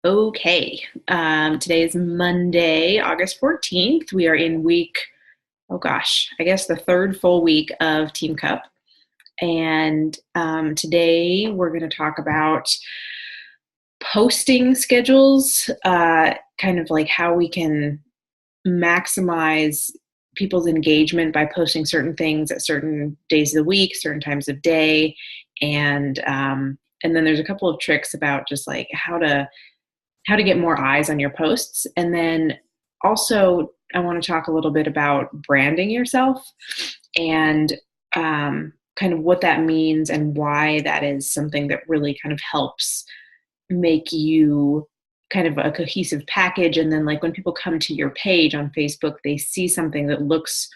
Okay. Today is Monday, August 14th. We are in week, oh gosh, I guess the third full week of Team Cup. And today we're going to talk about posting schedules, kind of like how we can maximize people's engagement by posting certain things at certain days of the week, certain times of day. And then there's a couple of tricks about just like how to get more eyes on your posts. And then also, I want to talk a little bit about branding yourself and kind of what that means and why that is something that really kind of helps make you kind of a cohesive package. And then, like, when people come to your page on Facebook, they see something that looks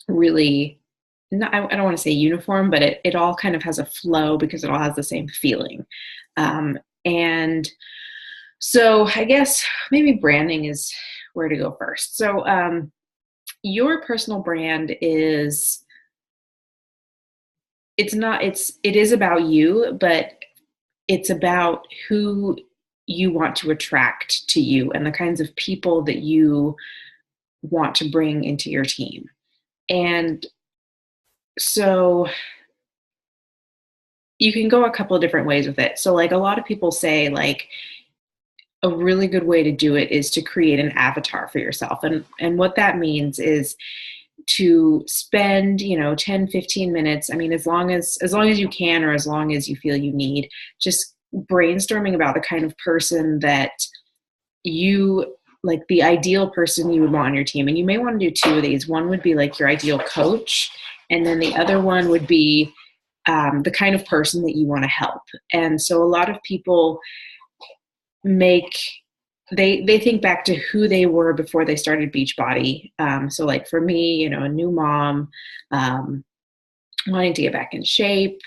really, not, I don't want to say uniform, but it all kind of has a flow because it all has the same feeling. And so I guess maybe branding is where to go first. So your personal brand is, it is about you, but it's about who you want to attract to you and the kinds of people that you want to bring into your team. And so you can go a couple of different ways with it. So, like, a lot of people say, like, a really good way to do it is to create an avatar for yourself. And what that means is to spend, 10, 15 minutes. I mean, as long as you can, or as long as you feel you need, just brainstorming about the kind of person that you like, the ideal person you would want on your team. And you may want to do two of these. One would be like your ideal coach, and then the other one would be the kind of person that you want to help. And so a lot of people make they think back to who they were before they started Beachbody. So, like, for me, a new mom, wanting to get back in shape,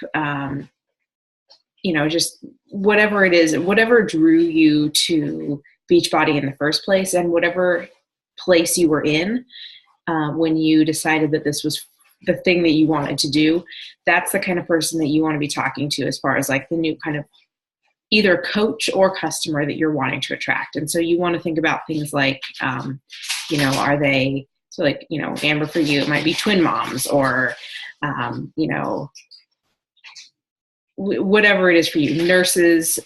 just whatever it is, whatever drew you to Beachbody in the first place, and whatever place you were in when you decided that this was the thing that you wanted to do. That's the kind of person that you want to be talking to, as far as like the new kind of either coach or customer that you're wanting to attract. And so you want to think about things like, are they, so like, Amber, for you, it might be twin moms, or, whatever it is for you, nurses,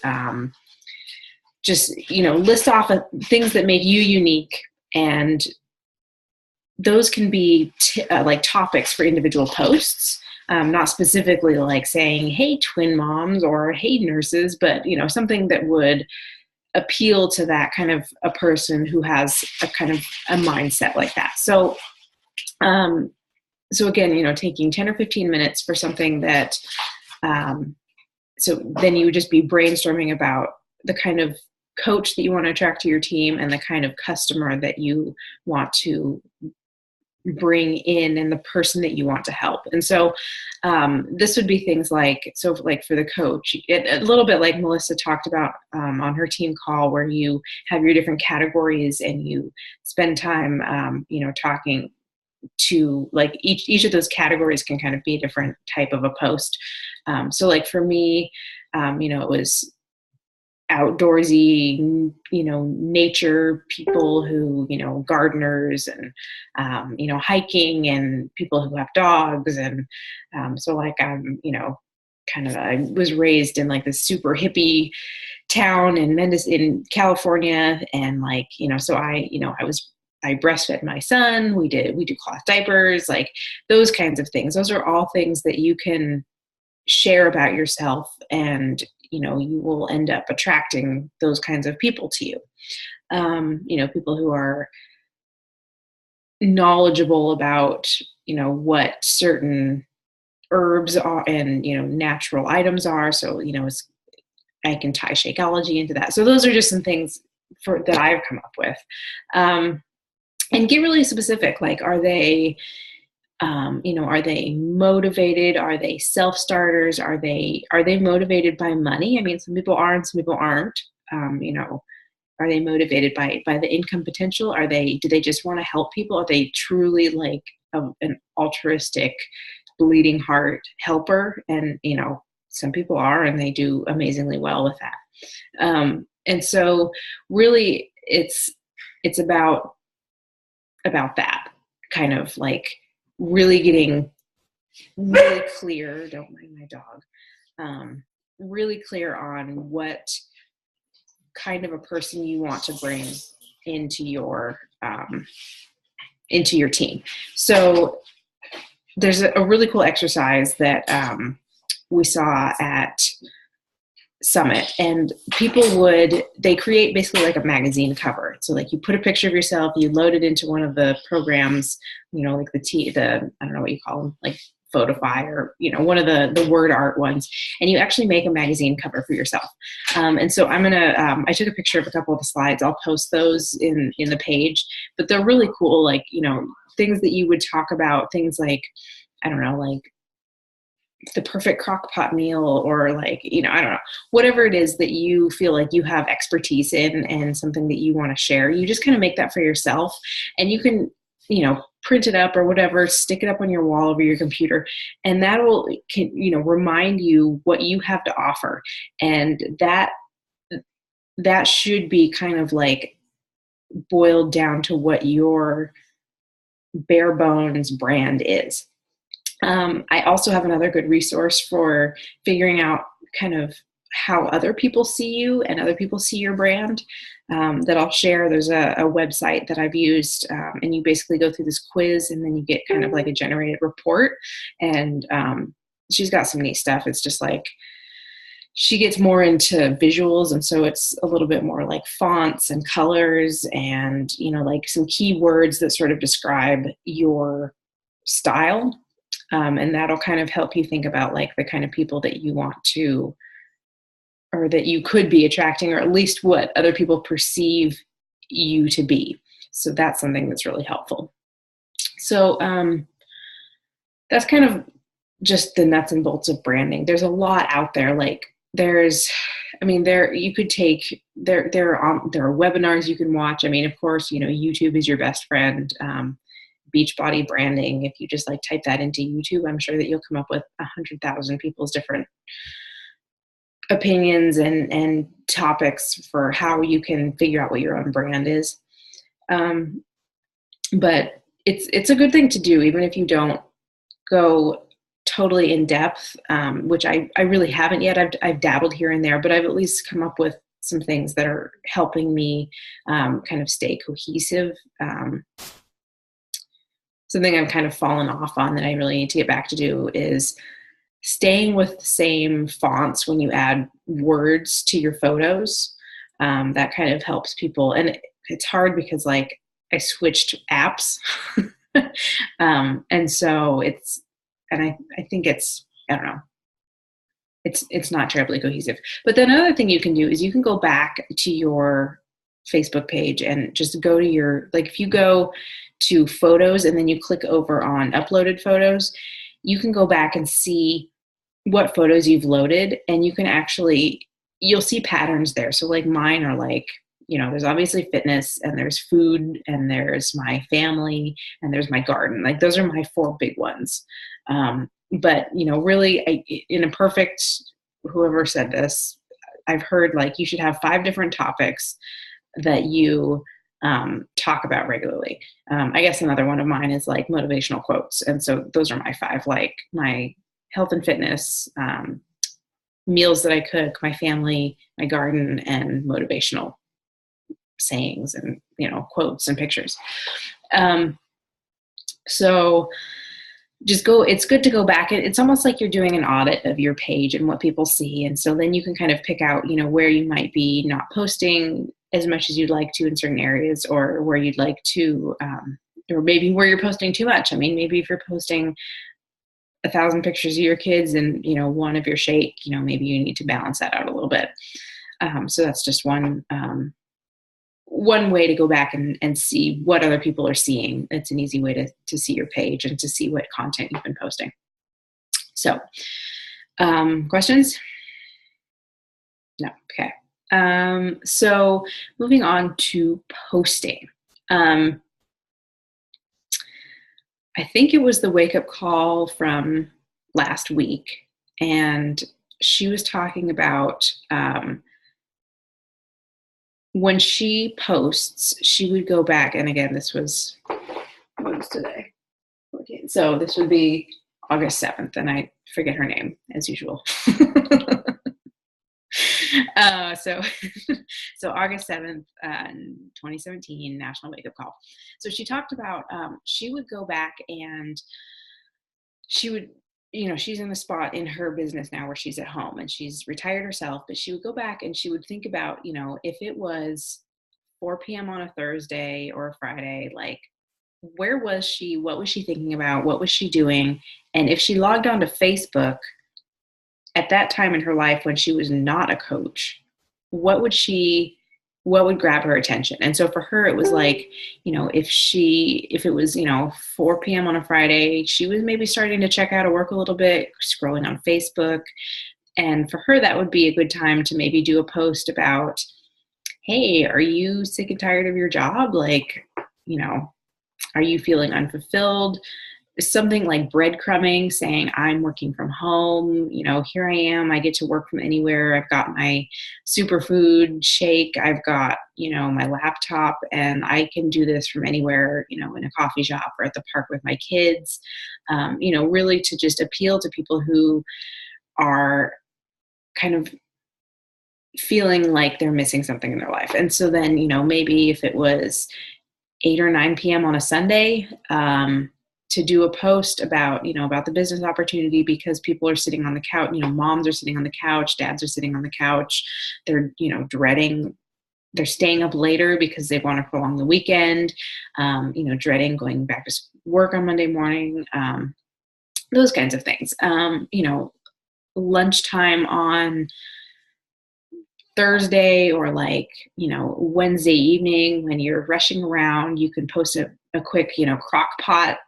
just, list off things that make you unique. And those can be like topics for individual posts. Not specifically like saying, hey, twin moms, or hey, nurses, but, something that would appeal to that kind of a person who has a kind of a mindset like that. So, so again, taking 10 or 15 minutes for something that, so then you would just be brainstorming about the kind of coach that you want to attract to your team and the kind of customer that you want to bring in and the person that you want to help. And so this would be things like, so like for the coach, a little bit like Melissa talked about on her team call, where you have your different categories and you spend time, talking to, like, each of those categories can kind of be a different type of a post. So like for me, it was outdoorsy, nature people who, gardeners, and, hiking, and people who have dogs. And so, like, I was raised in like this super hippie town in in California. And, like, so I breastfed my son. We do cloth diapers, like those kinds of things. Those are all things that you can share about yourself, and you will end up attracting those kinds of people to you. People who are knowledgeable about what certain herbs are, and natural items are. So I can tie Shakeology into that. So those are just some things that I've come up with, and get really specific. Like, are they are they motivated? Are they self-starters? Are they motivated by money? I mean, some people are and some people aren't. Are they motivated by the income potential? Do they just want to help people? Are they truly like an altruistic, bleeding heart helper? And, some people are, and they do amazingly well with that. And so really it's about that kind of like really getting really clear. Don't mind my dog. Really clear on what kind of a person you want to bring into your team. So there's a really cool exercise that we saw at Summit, and they create basically like a magazine cover. So like you put a picture of yourself, you load it into one of the programs, like the I don't know what you call them, like Photify or one of the word art ones, and you actually make a magazine cover for yourself. And so I'm gonna I took a picture of a couple of the slides. I'll post those in the page, but they're really cool. Like things that you would talk about, things like I don't know, like the perfect crock pot meal, or like I don't know, whatever it is that you feel like you have expertise in and something that you want to share. You just kind of make that for yourself, and you can print it up or whatever, stick it up on your wall over your computer, and that'll remind you what you have to offer. And that should be kind of like boiled down to what your bare bones brand is. I also have another good resource for figuring out kind of how other people see you and other people see your brand that I'll share. There's a website that I've used, and you basically go through this quiz, and then you get kind of like a generated report. And she's got some neat stuff. It's just like she gets more into visuals, and so it's a little bit more like fonts and colors and like some keywords that sort of describe your style. And that'll kind of help you think about like the kind of people that you want to, or that you could be attracting, or at least what other people perceive you to be. So that's something that's really helpful. So that's kind of just the nuts and bolts of branding. There's a lot out there. Like you could take, there are webinars you can watch. I mean, of course, YouTube is your best friend. Beachbody branding. If you just like type that into YouTube, I'm sure that you'll come up with 100,000 people's different opinions and topics for how you can figure out what your own brand is. But it's a good thing to do, even if you don't go totally in depth, which I really haven't yet. I've dabbled here and there, but I've at least come up with some things that are helping me kind of stay cohesive. Something I've kind of fallen off on that I really need to get back to do is staying with the same fonts when you add words to your photos. That kind of helps people. And it's hard because like I switched apps. And so I think it's, I don't know, it's not terribly cohesive. But then another thing you can do is you can go back to your Facebook page and just go to if you go to photos and then you click over on uploaded photos, you can go back and see what photos you've loaded, and you can you'll see patterns there. So like mine are like, there's obviously fitness, and there's food, and there's my family, and there's my garden. Like those are my 4 big ones. But really in a perfect, whoever said this, I've heard like you should have 5 different topics that you talk about regularly. I guess another one of mine is like motivational quotes. And so those are my 5, like my health and fitness, meals that I cook, my family, my garden, and motivational sayings and, quotes and pictures. So it's good to go back. It's almost like you're doing an audit of your page and what people see. And so then you can kind of pick out, where you might be not posting as much as you'd like to in certain areas, or where you'd like to, or maybe where you're posting too much. I mean, maybe if you're posting 1,000 pictures of your kids and, 1 of your shake, maybe you need to balance that out a little bit. So that's just one way to go back and see what other people are seeing. It's an easy way to see your page and to see what content you've been posting. So, questions? No. Okay. So moving on to posting. I think it was the Wake Up Call from last week, and she was talking about when she posts, she would go back, and again, this was, what was today? 14. So this would be August 7th, and I forget her name as usual. So so August 7th, 2017, National Wake Up Call. So she talked about, she would go back and she would, she's in a spot in her business now where she's at home and she's retired herself, but she would go back and she would think about, if it was 4 p.m. on a Thursday or a Friday, like, where was she? What was she thinking about? What was she doing? And if she logged onto Facebook at that time in her life when she was not a coach, what would grab her attention? And so for her, it was like, if it was, 4 p.m. on a Friday, she was maybe starting to check out of work a little bit, scrolling on Facebook. And for her, that would be a good time to maybe do a post about, hey, are you sick and tired of your job? Like, are you feeling unfulfilled? Something like breadcrumbing, saying, I'm working from home, here I am, I get to work from anywhere. I've got my superfood shake, I've got, my laptop, and I can do this from anywhere, in a coffee shop or at the park with my kids. Really to just appeal to people who are kind of feeling like they're missing something in their life. And so then, maybe if it was 8 or 9 p.m. on a Sunday, to do a post about, about the business opportunity, because people are sitting on the couch, moms are sitting on the couch, dads are sitting on the couch. They're, they're staying up later because they want to prolong the weekend, dreading going back to work on Monday morning, those kinds of things. Lunchtime on Thursday or Wednesday evening when you're rushing around, you can post a quick, crock pot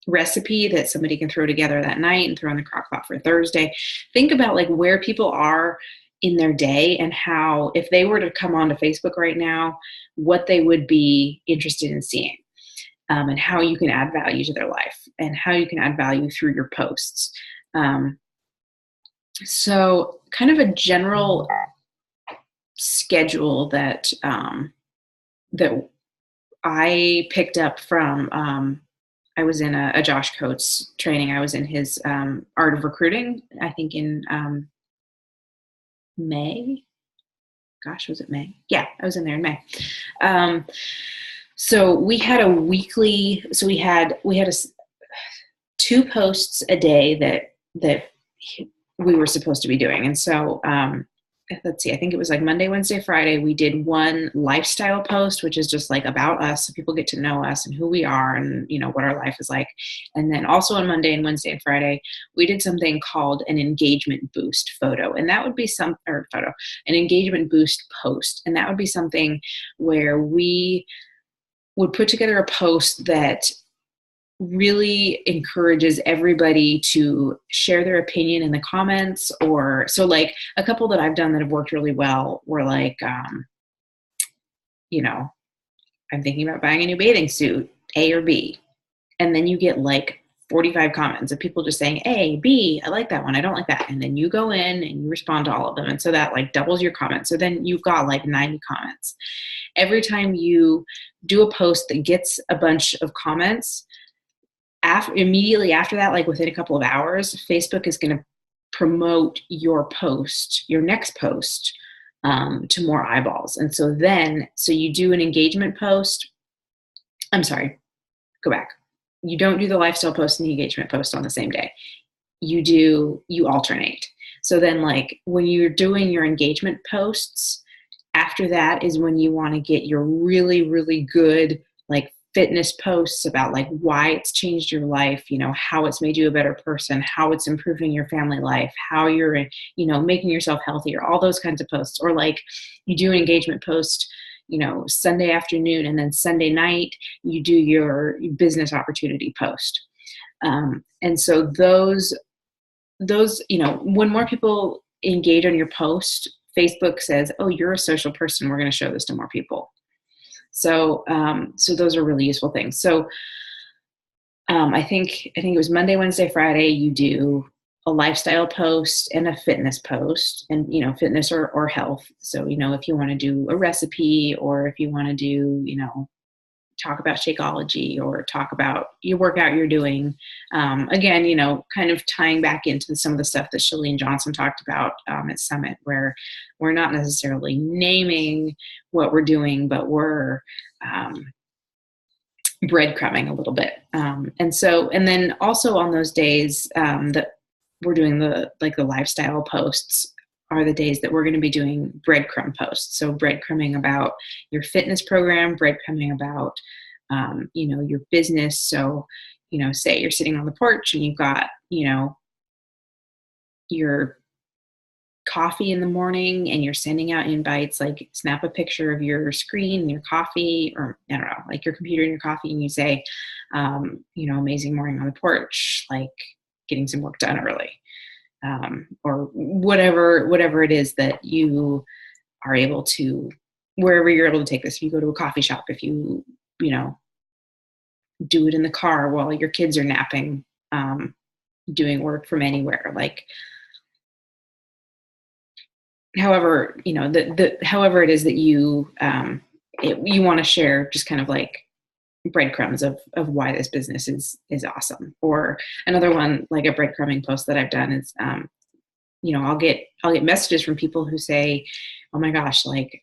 recipe that somebody can throw together that night and throw in the crock pot for Thursday. Think about where people are in their day and how, if they were to come onto Facebook right now, what they would be interested in seeing, and how you can add value to their life and how you can add value through your posts. So kind of a general schedule that I picked up from, I was in a Josh Coates training. I was in his Art of Recruiting, I think in May. Gosh, was it May? Yeah, I was in there in May. So we had a weekly, we had 2 posts a day that we were supposed to be doing. And so, let's see, I think it was Monday, Wednesday, Friday, we did one lifestyle post, which is just about us, so people get to know us and who we are and, what our life is like. And then also on Monday and Wednesday and Friday, we did something called an engagement boost photo. And that would be an engagement boost post. And that would be something where we would put together a post that really encourages everybody to share their opinion in the comments. Or so a couple that I've done that have worked really well were I'm thinking about buying a new bathing suit, A or B. And then you get 45 comments of people just saying A, B, I like that one, I don't like that. And then you go in and you respond to all of them. And so that doubles your comments. So then you've got 90 comments. Every time you do a post that gets a bunch of comments, immediately after that, within a couple of hours, Facebook is going to promote your post, your next post, to more eyeballs. And so you do an engagement post. I'm sorry, go back. You don't do the lifestyle post and the engagement post on the same day. You alternate. So then when you're doing your engagement posts, after that is when you want to get your really, really good, fitness posts about why it's changed your life, how it's made you a better person, how it's improving your family life, how you're, making yourself healthier, all those kinds of posts. Or you do an engagement post, Sunday afternoon, and then Sunday night, you do your business opportunity post. And so those, when more people engage on your post, Facebook says, oh, you're a social person, we're going to show this to more people. So those are really useful things. So I think it was Monday, Wednesday, Friday, you do a lifestyle post and a fitness post, and fitness or health. So if you want to do a recipe, or if you want to do talk about Shakeology, or talk about your workout you're doing. Again, kind of tying back into some of the stuff that Chalene Johnson talked about at Summit, where we're not necessarily naming what we're doing, but we're breadcrumbing a little bit. And then also on those days that we're doing the lifestyle posts are the days that we're going to be doing breadcrumb posts. So breadcrumbing about your fitness program, breadcrumbing about, your business. So, say you're sitting on the porch and you've got, your coffee in the morning and you're sending out invites, like snap a picture of your screen and your coffee, or I don't know, like your computer and your coffee, and you say, amazing morning on the porch, like getting some work done early. Or whatever it is that you are able to, wherever you're able to take this. If you go to a coffee shop, if you do it in the car while your kids are napping, doing work from anywhere, like however, however it is that you want to share, just kind of like breadcrumbs of why this business is awesome. Or another one, like a breadcrumbing post that I've done is, I'll get messages from people who say, oh my gosh, like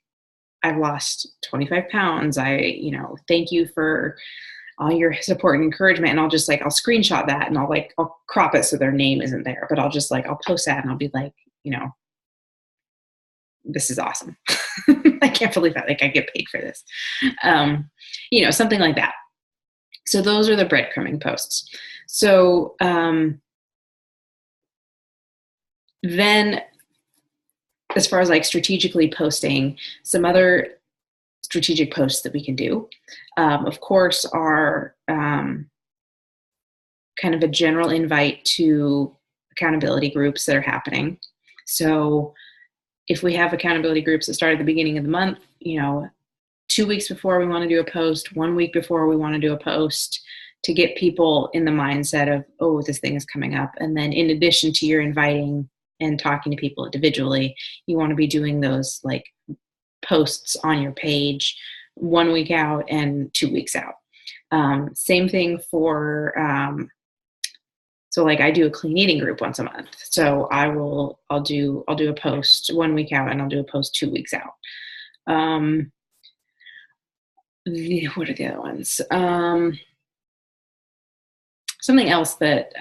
I've lost 25 pounds. Thank you for all your support and encouragement. And I'll screenshot that, and I'll crop it so their name isn't there, but I'll post that, and I'll be like, this is awesome. I can't believe that. Like I get paid for this. Something like that. So those are the breadcrumbing posts. So, then as far as like strategically posting, some other strategic posts that we can do, of course, are kind of a general invite to accountability groups that are happening. So if we have accountability groups that start at the beginning of the month, 2 weeks before we want to do a post, 1 week before we want to do a post, to get people in the mindset of, oh, this thing is coming up. And then in addition to your inviting and talking to people individually, you want to be doing those like posts on your page 1 week out and 2 weeks out. Same thing for, so like I do a clean eating group once a month. So I'll do a post 1 week out, and I'll do a post 2 weeks out. What are the other ones? Something else that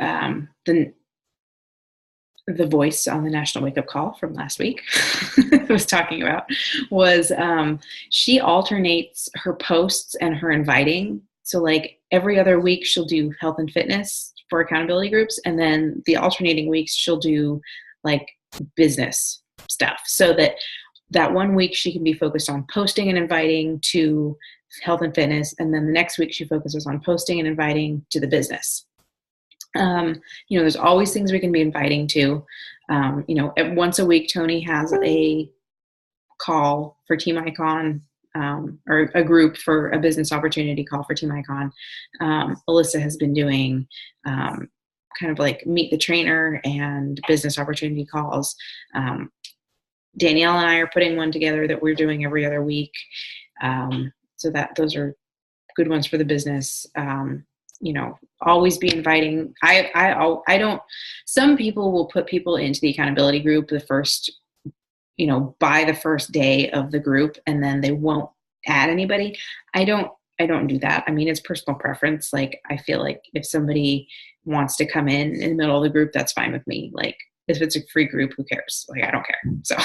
the voice on the National Wake Up Call from last week was talking about was she alternates her posts and her inviting. So like every other week she'll do health and fitness for accountability groups, and then the alternating weeks she'll do like business stuff, so that 1 week she can be focused on posting and inviting to health and fitness, and then the next week she focuses on posting and inviting to the business. There's always things we can be inviting to. Once a week, Tony has a call for Team Icon, or a group for a business opportunity call for Team Icon. Alyssa has been doing kind of like meet the trainer and business opportunity calls. Danielle and I are putting one together that we're doing every other week. So those are good ones for the business. Always be inviting. I don't, some people will put people into the accountability group the first, by the first day of the group, and then they won't add anybody. I don't do that. I mean, it's personal preference. Like, I feel like if somebody wants to come in the middle of the group, that's fine with me. Like, if it's a free group, who cares? Like, I don't care. So,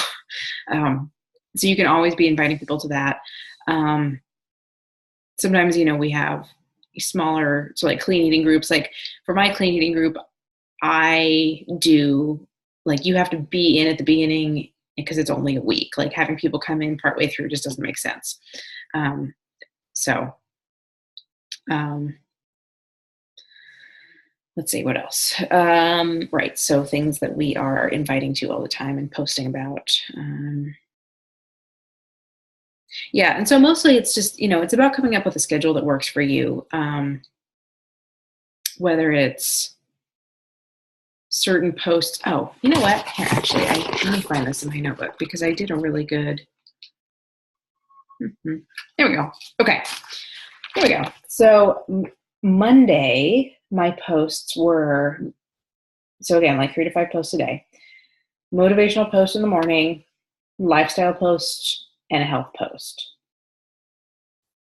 so you can always be inviting people to that. Sometimes, we have smaller, so like clean eating groups. Like for my clean eating group, I do, like, you have to be in at the beginning because it's only a week. Like having people come in partway through just doesn't make sense. Let's see what else. Right. So things that we are inviting to all the time and posting about. Yeah. And so mostly it's just, it's about coming up with a schedule that works for you. Whether it's, certain posts. Oh, you know what? Here, actually, let me find this in my notebook because I did a really good. There we go. Okay, here we go. So Monday, my posts were, so again, like 3 to 5 posts a day. Motivational post in the morning, lifestyle post, and a health post.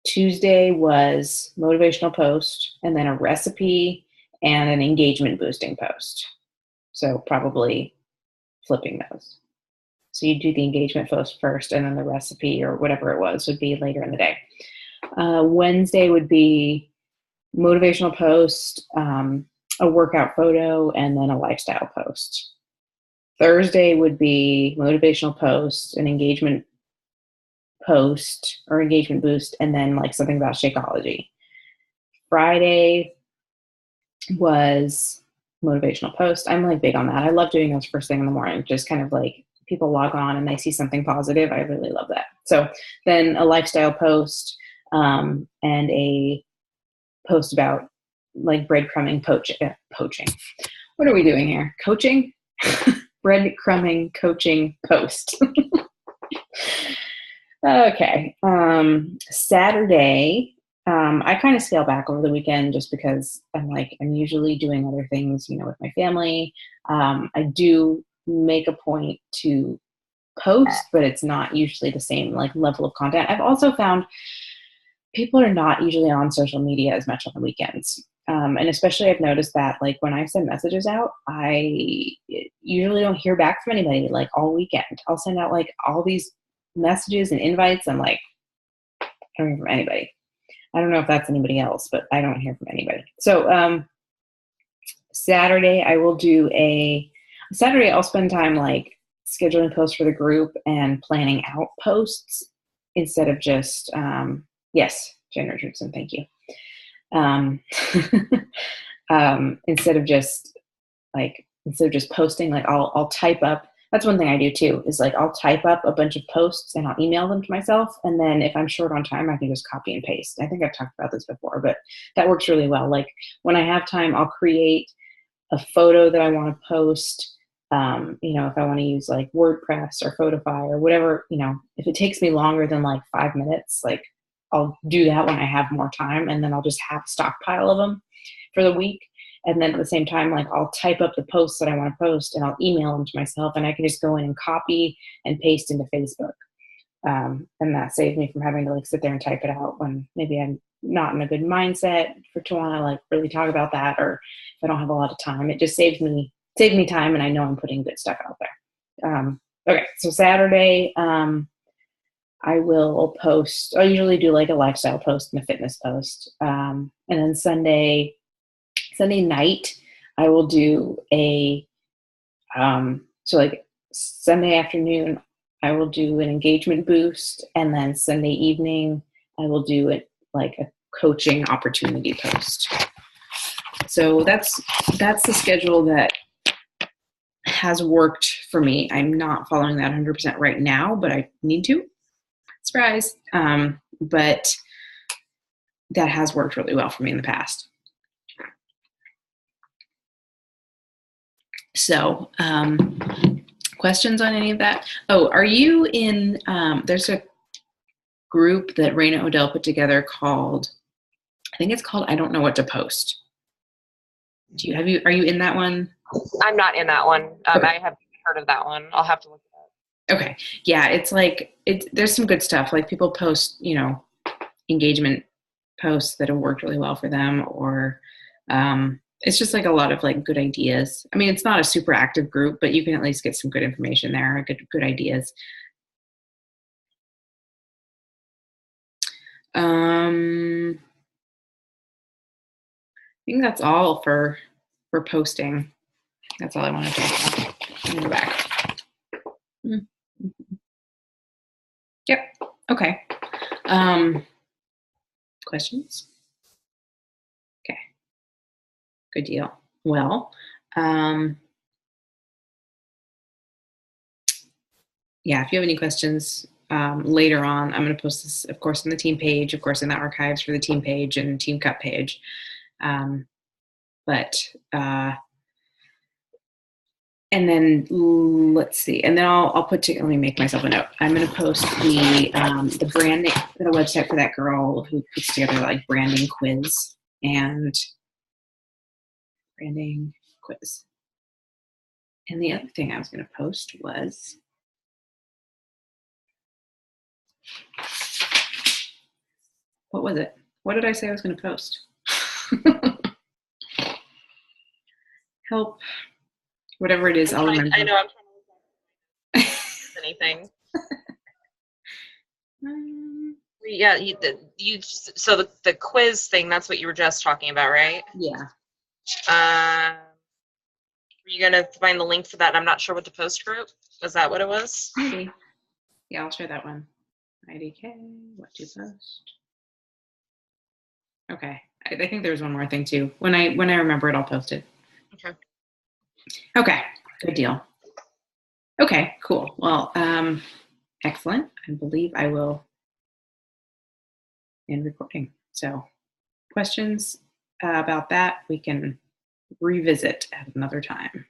Tuesday was motivational post, and then a recipe and an engagement boosting post. So probably flipping those. So you do the engagement post first, and then the recipe or whatever it was would be later in the day. Wednesday would be motivational post, a workout photo, and then a lifestyle post. Thursday would be motivational post, an engagement post or engagement boost, and then like something about Shakeology. Friday was motivational post. I'm like big on that. I love doing those first thing in the morning, just kind of like people log on and they see something positive. I really love that. So then a lifestyle post, and a post about like breadcrumbing poaching. What are we doing here? Coaching? Breadcrumbing coaching post. Okay. Saturday, I kind of scale back over the weekend just because I'm usually doing other things, with my family. I do make a point to post, but it's not usually the same like level of content. I've also found people are not usually on social media as much on the weekends. And especially I've noticed that like when I send messages out, I usually don't hear back from anybody like all weekend. I'll send out like all these messages and invites. I'm like, I don't hear from anybody. I don't know if that's anybody else, but I don't hear from anybody. So Saturday I'll spend time like scheduling posts for the group and planning out posts instead of just, yes, Jen Richardson, thank you. Instead of just posting, like I'll type up. That's one thing I do too, is like I'll type up a bunch of posts and I'll email them to myself. And then if I'm short on time, I can just copy and paste. I think I've talked about this before, but that works really well. Like when I have time, I'll create a photo that I want to post. If I want to use like WordPress or Photify or whatever, if it takes me longer than like 5 minutes, like I'll do that when I have more time, and then I'll just have a stockpile of them for the week. And then at the same time, like I'll type up the posts that I want to post and I'll email them to myself, and I can just go in and copy and paste into Facebook. And that saves me from having to like sit there and type it out when maybe I'm not in a good mindset to want to like really talk about that, or if I don't have a lot of time. It just saves me time, and I know I'm putting good stuff out there. Okay, so Saturday, I will post. I usually do like a lifestyle post and a fitness post, and then Sunday night, I will do so like Sunday afternoon, I will do an engagement boost, and then Sunday evening, I will do it like a coaching opportunity post. So that's the schedule that has worked for me. I'm not following that 100% right now, but I need to. Surprise. But that has worked really well for me in the past. So, questions on any of that? Oh, are you in, there's a group that Raina Odell put together called, I think it's called I Don't Know What to Post. Are you in that one? I'm not in that one. Okay. I haven't heard of that one. I'll have to look it up. Okay. Yeah, it's like, there's some good stuff. Like people post, engagement posts that have worked really well for them, or it's just like a lot of like good ideas. I mean, it's not a super active group, but you can at least get some good information there, good ideas. I think that's all for posting. That's all I want to talk about. I'm gonna go back. Yep. Okay. Questions? Okay. Good deal. Well, yeah, if you have any questions later on, I'm going to post this, of course, on the team page, of course, in the archives for the team page and Team Cup page. But And then let's see, and then I'll put to, let me make myself a note. I'm going to post the branding, the website for that girl who puts together like branding quiz and branding quiz. And the other thing I was going to post was what was it? What did I say I was going to post? Help. Whatever it is, I'll remember. I know I'm trying to look anything. Yeah, so the quiz thing, that's what you were just talking about, right? Yeah. Are you gonna find the link for that? I'm not sure what the post group. Was that what it was? Maybe. Yeah, I'll share that one. IDK, what to post. Okay. I think there's one more thing too. When I remember it, I'll post it. Okay. Okay. Good deal. Okay, cool. Well, excellent. I believe I will end recording. So questions about that we can revisit at another time.